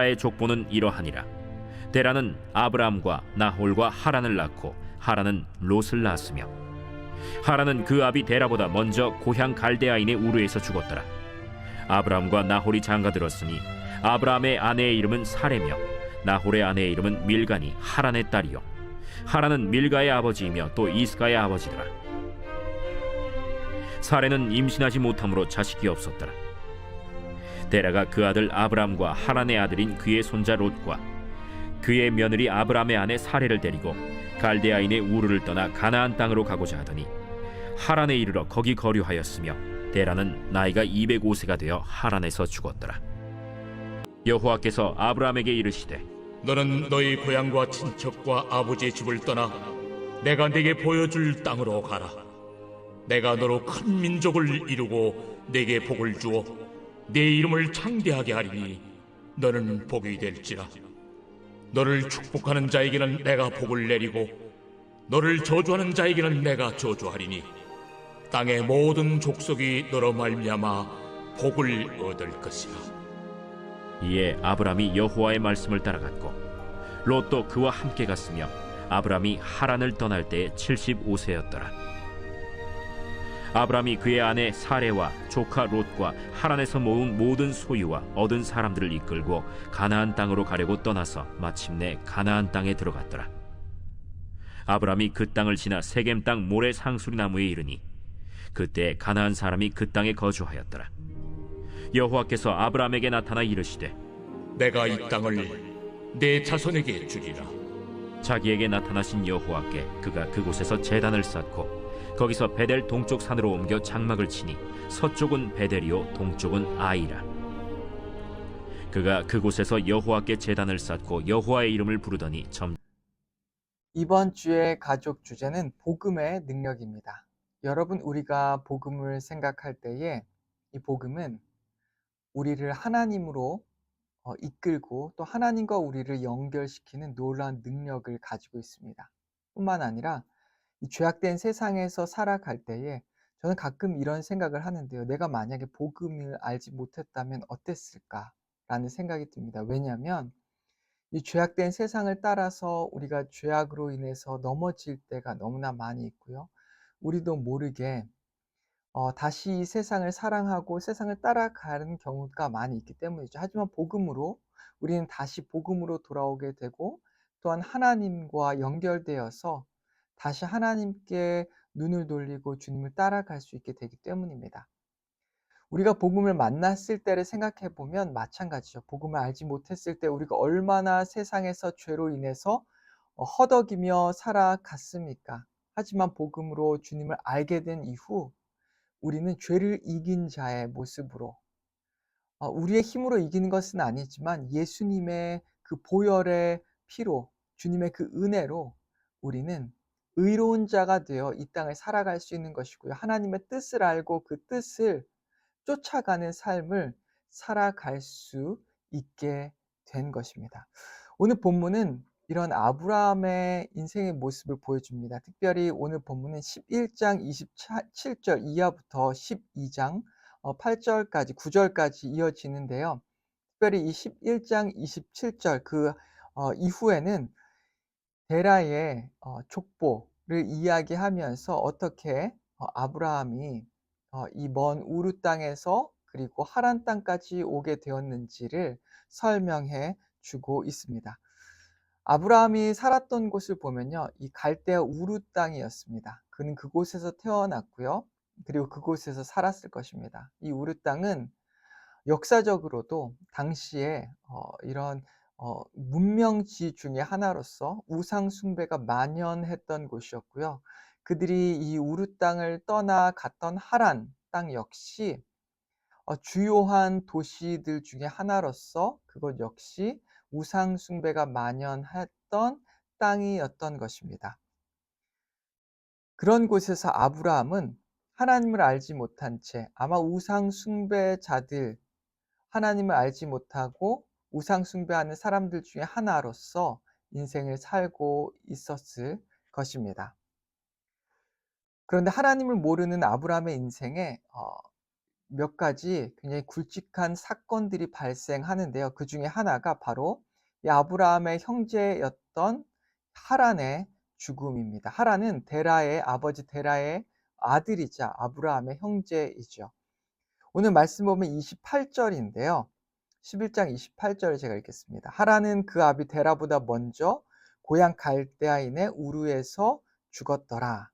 데라의 족보는 이러하니라. 데라는 아브람과 나홀과 하란을 낳고 하란은 롯을 낳았으며 하란은 그 아비 데라보다 먼저 고향 갈대아인의 우르에서 죽었더라. 아브람과 나홀이 장가들었으니 아브람의 아내의 이름은 사레며 나홀의 아내의 이름은 밀가니 하란의 딸이요 하란은 밀가의 아버지이며 또 이스가의 아버지더라. 사레는 임신하지 못함으로 자식이 없었더라. 데라가 그 아들 아브람과 하란의 아들인 그의 손자 롯과 그의 며느리 아브람의 아내 사레를 데리고 갈대아인의 우르를 떠나 가나안 땅으로 가고자 하더니 하란에 이르러 거기 거류하였으며 데라는 나이가 205세가 되어 하란에서 죽었더라. 여호와께서 아브람에게 이르시되 너는 너희 고향과 친척과 아버지의 집을 떠나 내가 네게 보여줄 땅으로 가라. 내가 너로 큰 민족을 이루고 네게 복을 주어 네 이름을 창대하게 하리니 너는 복이 될지라. 너를 축복하는 자에게는 내가 복을 내리고 너를 저주하는 자에게는 내가 저주하리니 땅의 모든 족속이 너로 말미암아 복을 얻을 것이라. 이에 아브람이 여호와의 말씀을 따라갔고 롯도 그와 함께 갔으며 아브람이 하란을 떠날 때에 75세였더라. 아브람이 그의 아내 사레와 조카 롯과 하란에서 모은 모든 소유와 얻은 사람들을 이끌고 가나안 땅으로 가려고 떠나서 마침내 가나안 땅에 들어갔더라. 아브람이 그 땅을 지나 세겜 땅 모레 상수리 나무에 이르니 그때 가나안 사람이 그 땅에 거주하였더라. 여호와께서 아브람에게 나타나 이르시되 내가 이 땅을 내 자손에게 주리라. 자기에게 나타나신 여호와께 그가 그곳에서 제단을 쌓고 거기서 베델 동쪽 산으로 옮겨 장막을 치니 서쪽은 베델이요 동쪽은 아이라. 그가 그곳에서 여호와께 제단을 쌓고 여호와의 이름을 부르더니 이번 주의 가족 주제는 복음의 능력입니다. 여러분, 우리가 복음을 생각할 때에 이 복음은 우리를 하나님으로 이끌고 또 하나님과 우리를 연결시키는 놀라운 능력을 가지고 있습니다. 뿐만 아니라 이 죄악된 세상에서 살아갈 때에 저는 가끔 이런 생각을 하는데요. 내가 만약에 복음을 알지 못했다면 어땠을까라는 생각이 듭니다. 왜냐하면 이 죄악된 세상을 따라서 우리가 죄악으로 인해서 넘어질 때가 너무나 많이 있고요. 우리도 모르게 다시 이 세상을 사랑하고 세상을 따라가는 경우가 많이 있기 때문이죠. 하지만 복음으로 우리는 다시 복음으로 돌아오게 되고 또한 하나님과 연결되어서 다시 하나님께 눈을 돌리고 주님을 따라갈 수 있게 되기 때문입니다. 우리가 복음을 만났을 때를 생각해 보면 마찬가지죠. 복음을 알지 못했을 때 우리가 얼마나 세상에서 죄로 인해서 허덕이며 살아갔습니까? 하지만 복음으로 주님을 알게 된 이후 우리는 죄를 이긴 자의 모습으로 우리의 힘으로 이기는 것은 아니지만 예수님의 그 보혈의 피로 주님의 그 은혜로 우리는 의로운 자가 되어 이 땅을 살아갈 수 있는 것이고요. 하나님의 뜻을 알고 그 뜻을 쫓아가는 삶을 살아갈 수 있게 된 것입니다. 오늘 본문은 이런 아브라함의 인생의 모습을 보여줍니다. 특별히 오늘 본문은 11장 27절 이하부터 12장 8절까지 9절까지 이어지는데요. 특별히 이 11장 27절 그 이후에는 데라의 족보를 이야기하면서 어떻게 아브라함이 이 먼 우르 땅에서 그리고 하란 땅까지 오게 되었는지를 설명해 주고 있습니다. 아브라함이 살았던 곳을 보면요, 이 갈대아 우르 땅이었습니다. 그는 그곳에서 태어났고요, 그리고 그곳에서 살았을 것입니다. 이 우르 땅은 역사적으로도 당시에 이런 문명지 중에 하나로서 우상 숭배가 만연했던 곳이었고요. 그들이 이 우르 땅을 떠나 갔던 하란 땅 역시 주요한 도시들 중에 하나로서 그것 역시 우상 숭배가 만연했던 땅이었던 것입니다. 그런 곳에서 아브라함은 하나님을 알지 못한 채 아마 우상 숭배자들, 하나님을 알지 못하고 우상 숭배하는 사람들 중에 하나로서 인생을 살고 있었을 것입니다. 그런데 하나님을 모르는 아브라함의 인생에 몇 가지 굉장히 굵직한 사건들이 발생하는데요. 그 중에 하나가 바로 이 아브라함의 형제였던 하란의 죽음입니다. 하란은 데라의 아버지 데라의 아들이자 아브라함의 형제이죠. 오늘 말씀 보면 28절인데요. 11장 28절을 제가 읽겠습니다. 하란은 그 아비 데라보다 먼저 고향 갈대아인의 우르에서 죽었더라.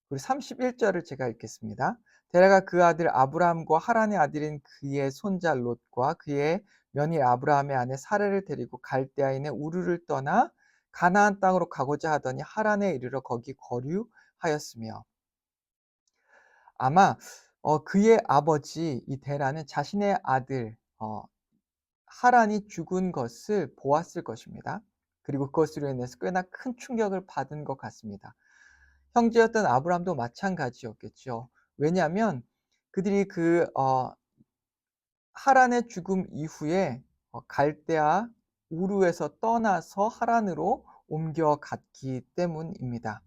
그리고 31절을 제가 읽겠습니다. 데라가 그 아들 아브라함과 하란의 아들인 그의 손자 롯과 그의 며느리 아브라함의 아내 사레를 데리고 갈대아인의 우르를 떠나 가나안 땅으로 가고자 하더니 하란에 이르러 거기 거류하였으며, 아마 그의 아버지 이 데라는 자신의 아들 하란이 죽은 것을 보았을 것입니다. 그리고 그것으로 인해서 꽤나 큰 충격을 받은 것 같습니다. 형제였던 아브라함도 마찬가지였겠죠. 왜냐하면 그들이 하란의 죽음 이후에 갈대아 우르에서 떠나서 하란으로 옮겨갔기 때문입니다.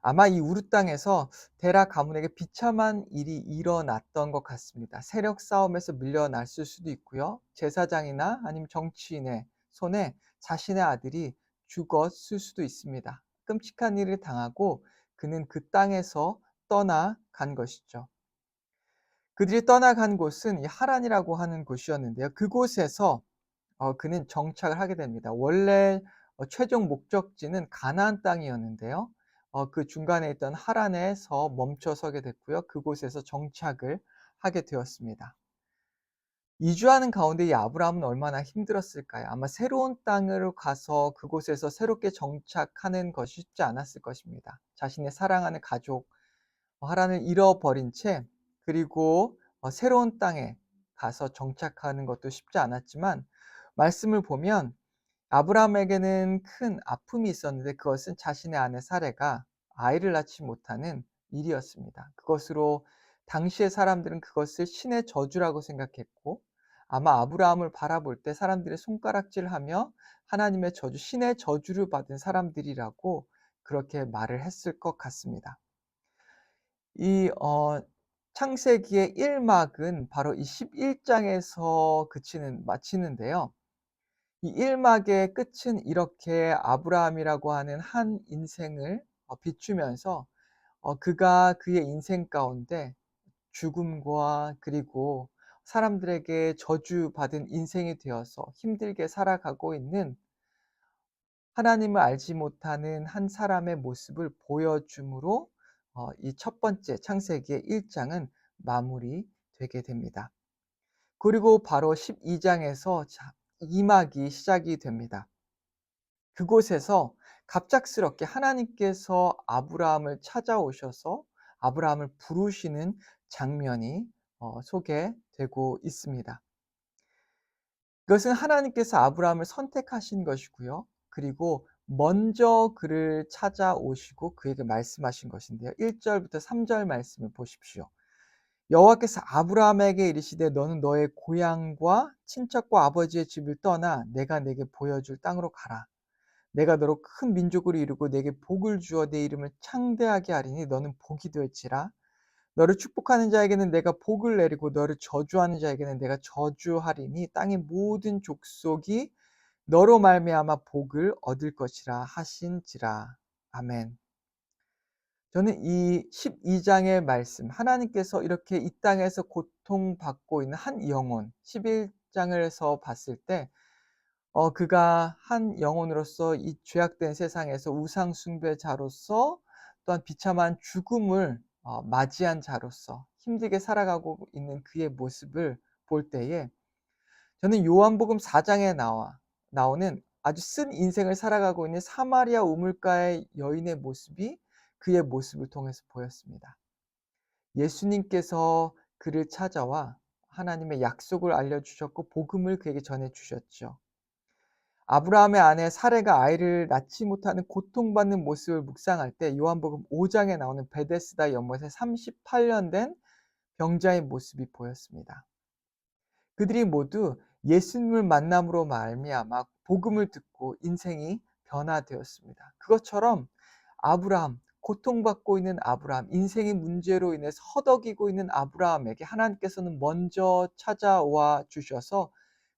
아마 이 우르 땅에서 데라 가문에게 비참한 일이 일어났던 것 같습니다. 세력 싸움에서 밀려났을 수도 있고요. 제사장이나 아니면 정치인의 손에 자신의 아들이 죽었을 수도 있습니다. 끔찍한 일을 당하고 그는 그 땅에서 떠나간 것이죠. 그들이 떠나간 곳은 이 하란이라고 하는 곳이었는데요. 그곳에서 그는 정착을 하게 됩니다. 원래 최종 목적지는 가나안 땅이었는데요. 그 중간에 있던 하란에서 멈춰서게 됐고요. 그곳에서 정착을 하게 되었습니다. 이주하는 가운데 이 아브라함은 얼마나 힘들었을까요? 아마 새로운 땅으로 가서 그곳에서 새롭게 정착하는 것이 쉽지 않았을 것입니다. 자신의 사랑하는 가족 하란을 잃어버린 채, 그리고 새로운 땅에 가서 정착하는 것도 쉽지 않았지만, 말씀을 보면 아브라함에게는 큰 아픔이 있었는데 그것은 자신의 아내 사레가 아이를 낳지 못하는 일이었습니다. 그것으로 당시의 사람들은 그것을 신의 저주라고 생각했고, 아마 아브라함을 바라볼 때 사람들이 손가락질하며 하나님의 저주, 신의 저주를 받은 사람들이라고 그렇게 말을 했을 것 같습니다. 이 창세기의 1막은 바로 이 11장에서 마치는데요. 이 1막의 끝은 이렇게 아브라함이라고 하는 한 인생을 비추면서 그가 그의 인생 가운데 죽음과 그리고 사람들에게 저주받은 인생이 되어서 힘들게 살아가고 있는 하나님을 알지 못하는 한 사람의 모습을 보여줌으로 이 첫 번째 창세기의 1장은 마무리되게 됩니다. 그리고 바로 12장에서 2막이 시작이 됩니다. 그곳에서 갑작스럽게 하나님께서 아브라함을 찾아오셔서 아브라함을 부르시는 장면이 소개되고 있습니다. 그것은 하나님께서 아브라함을 선택하신 것이고요. 그리고 먼저 그를 찾아오시고 그에게 말씀하신 것인데요. 1절부터 3절 말씀을 보십시오. 여호와께서 아브라함에게 이르시되 너는 너의 고향과 친척과 아버지의 집을 떠나 내가 내게 보여줄 땅으로 가라. 내가 너로 큰 민족을 이루고 내게 복을 주어 내 이름을 창대하게 하리니 너는 복이 될지라. 너를 축복하는 자에게는 내가 복을 내리고 너를 저주하는 자에게는 내가 저주하리니 땅의 모든 족속이 너로 말미암아 복을 얻을 것이라 하신지라. 아멘. 저는 이 12장의 말씀, 하나님께서 이렇게 이 땅에서 고통받고 있는 한 영혼, 11장에서 봤을 때 그가 한 영혼으로서 이 죄악된 세상에서 우상 숭배자로서 또한 비참한 죽음을 맞이한 자로서 힘들게 살아가고 있는 그의 모습을 볼 때에 저는 요한복음 4장에 나오는 아주 쓴 인생을 살아가고 있는 사마리아 우물가의 여인의 모습이 그의 모습을 통해서 보였습니다. 예수님께서 그를 찾아와 하나님의 약속을 알려주셨고 복음을 그에게 전해주셨죠. 아브라함의 아내 사레가 아이를 낳지 못하는 고통받는 모습을 묵상할 때 요한복음 5장에 나오는 베데스다 연못에 38년 된 병자의 모습이 보였습니다. 그들이 모두 예수님을 만남으로 말미암아 복음을 듣고 인생이 변화되었습니다. 그것처럼 아브라함, 고통받고 있는 아브라함, 인생의 문제로 인해서 허덕이고 있는 아브라함에게 하나님께서는 먼저 찾아와 주셔서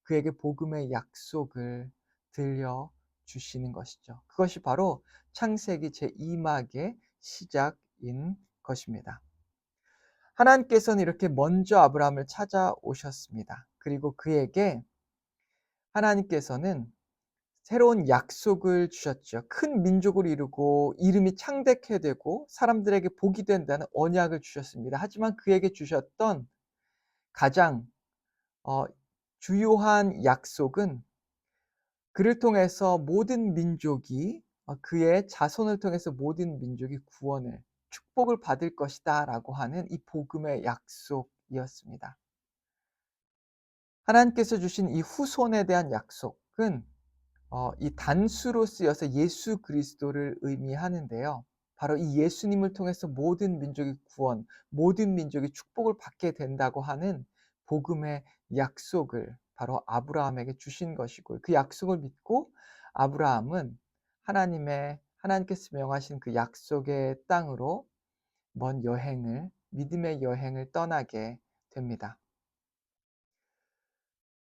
그에게 복음의 약속을 들려주시는 것이죠. 그것이 바로 창세기 제2막의 시작인 것입니다. 하나님께서는 이렇게 먼저 아브라함을 찾아오셨습니다. 그리고 그에게 하나님께서는 새로운 약속을 주셨죠. 큰 민족을 이루고 이름이 창대케 되고 사람들에게 복이 된다는 언약을 주셨습니다. 하지만 그에게 주셨던 가장 주요한 약속은 그를 통해서 모든 민족이 그의 자손을 통해서 모든 민족이 구원을 축복을 받을 것이다 라고 하는 이 복음의 약속이었습니다. 하나님께서 주신 이 후손에 대한 약속은 이 단수로 쓰여서 예수 그리스도를 의미하는데요. 바로 이 예수님을 통해서 모든 민족이 구원, 모든 민족이 축복을 받게 된다고 하는 복음의 약속을 바로 아브라함에게 주신 것이고, 그 약속을 믿고 아브라함은 하나님께서 명하신 그 약속의 땅으로 먼 여행을, 믿음의 여행을 떠나게 됩니다.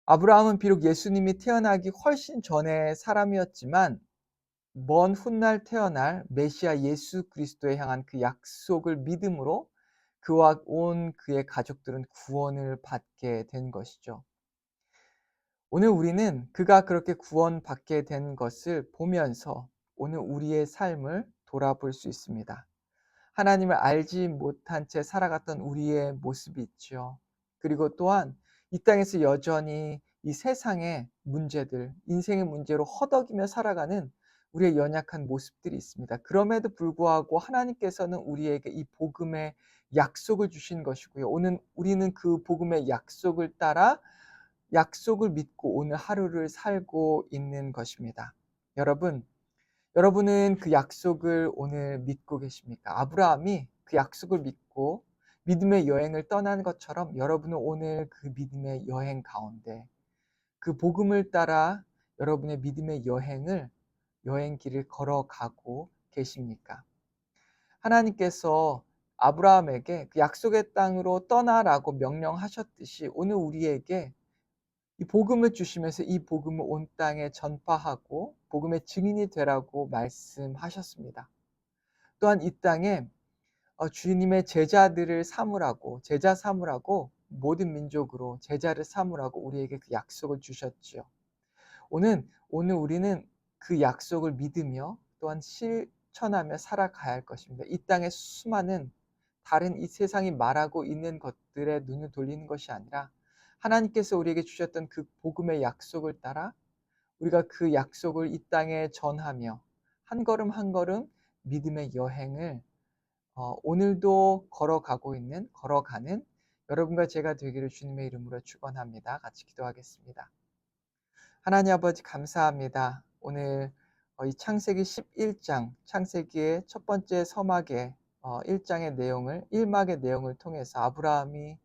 아브라함은 비록 예수님이 태어나기 훨씬 전의 사람이었지만 먼 훗날 태어날 메시아 예수 그리스도에 향한 그 약속을 믿음으로 그와 온 그의 가족들은 구원을 받게 된 것이죠. 오늘 우리는 그가 그렇게 구원받게 된 것을 보면서 오늘 우리의 삶을 돌아볼 수 있습니다. 하나님을 알지 못한 채 살아갔던 우리의 모습이 있죠. 그리고 또한 이 땅에서 여전히 이 세상의 문제들, 인생의 문제로 허덕이며 살아가는 우리의 연약한 모습들이 있습니다. 그럼에도 불구하고 하나님께서는 우리에게 이 복음의 약속을 주신 것이고요. 오늘 우리는 그 복음의 약속을 따라 약속을 믿고 오늘 하루를 살고 있는 것입니다. 여러분은 그 약속을 오늘 믿고 계십니까? 아브라함이 그 약속을 믿고 믿음의 여행을 떠난 것처럼 여러분은 오늘 그 믿음의 여행 가운데 그 복음을 따라 여러분의 믿음의 여행길을 걸어가고 계십니까? 하나님께서 아브라함에게 그 약속의 땅으로 떠나라고 명령하셨듯이 오늘 우리에게 이 복음을 주시면서 이 복음을 온 땅에 전파하고 복음의 증인이 되라고 말씀하셨습니다. 또한 이 땅에 주님의 제자들을 제자 삼으라고 모든 민족으로 제자를 삼으라고 우리에게 그 약속을 주셨지요. 오늘 우리는 그 약속을 믿으며 또한 실천하며 살아가야 할 것입니다. 이 땅의 수많은 다른 이 세상이 말하고 있는 것들에 눈을 돌리는 것이 아니라 하나님께서 우리에게 주셨던 그 복음의 약속을 따라 우리가 그 약속을 이 땅에 전하며 한 걸음 한 걸음 믿음의 여행을 오늘도 걸어가는 여러분과 제가 되기를 주님의 이름으로 축원합니다. 같이 기도하겠습니다. 하나님 아버지 감사합니다. 오늘 이 창세기 11장, 창세기의 첫 번째 서막의 1막의 내용을 통해서 아브라함이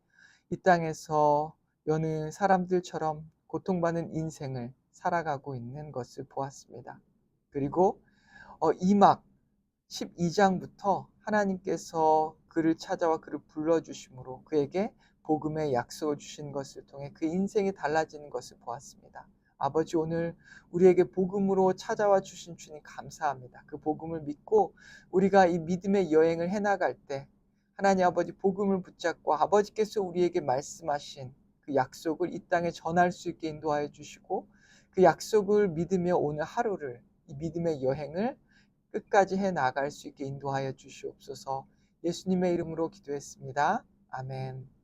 이 땅에서 여느 사람들처럼 고통받는 인생을 살아가고 있는 것을 보았습니다. 그리고 2막 12장부터 하나님께서 그를 찾아와 그를 불러주심으로 그에게 복음의 약속을 주신 것을 통해 그 인생이 달라지는 것을 보았습니다. 아버지, 오늘 우리에게 복음으로 찾아와 주신 주님 감사합니다. 그 복음을 믿고 우리가 이 믿음의 여행을 해나갈 때 하나님 아버지 복음을 붙잡고 아버지께서 우리에게 말씀하신 그 약속을 이 땅에 전할 수 있게 인도하여 주시고 그 약속을 믿으며 오늘 하루를 이 믿음의 여행을 끝까지 해나갈 수 있게 인도하여 주시옵소서. 예수님의 이름으로 기도했습니다. 아멘.